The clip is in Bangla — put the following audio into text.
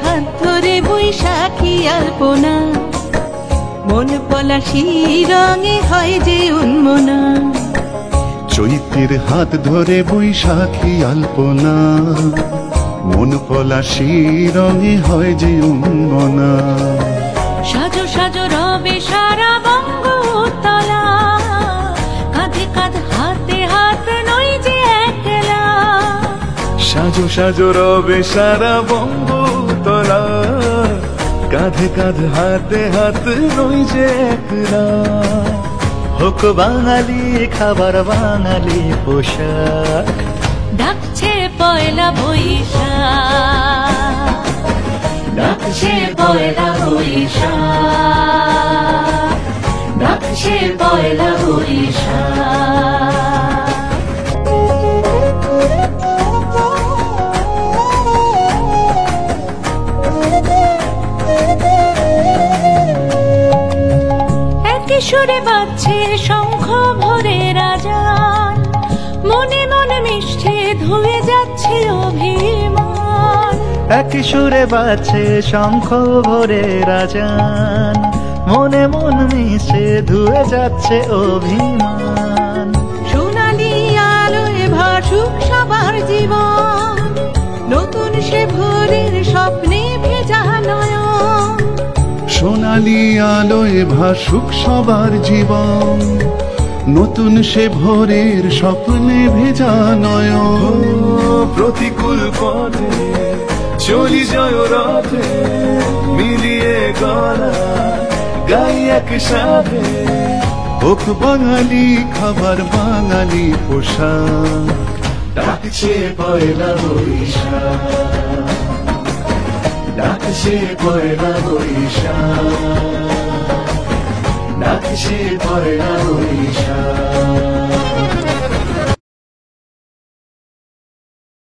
হাত ধরে বৈশাখী আলপনা, মন পলাশি রঙে হয় যে উন্মনা। চৈত্রের হাত ধরে বৈশাখী আলপনা, মন পলাশি রঙে হয় যে উন্মনা। সাজো সাজো রবে সারা বঙ্গতলা, কাঁধে কাঁধ হাতে হাত নই যে একলা। সাজো সাজো রবে সারা বঙ্গতলা, কাঁধে কাঁধ হাতে হাত নই যে একলা। হোক বাঙালি খাবার বাঙালি পোশাক, ডাকছে পয়লা বৈশাখ, ডাকছে পয়লা বৈশাখ, ডাকছে পয়লা বৈশাখ। একই সুরে বাজছে শঙ্খ ভরে রাজান, মনে মনে মিশছে ধুয়ে যাচ্ছে অভিমান। একই সুরে বাজছে শঙ্খ ভরে রাজান, মনে মন মিশে ধুয়ে যাচ্ছে অভিমান। সোনালি আলোয় ভাসুক সবার জীবন, নতুন সে ভোরের স্বপ্নে ভেজা নয়ন। সোনালি আলোয় ভাসুক সবার জীবন, নতুন সে ভোরের স্বপ্নে ভেজা নয়ন। প্রতিকূল পথে চলি জয় রথে, মিলিয়ে গলা গাই একসাথে। হোক বাঙালি খাবার বাঙালি পোশাক, ডাকছে পয়লা বৈশাখ, ডাকছে পয়লা বৈশাখ, ডাকছে পয়লা বৈশাখ।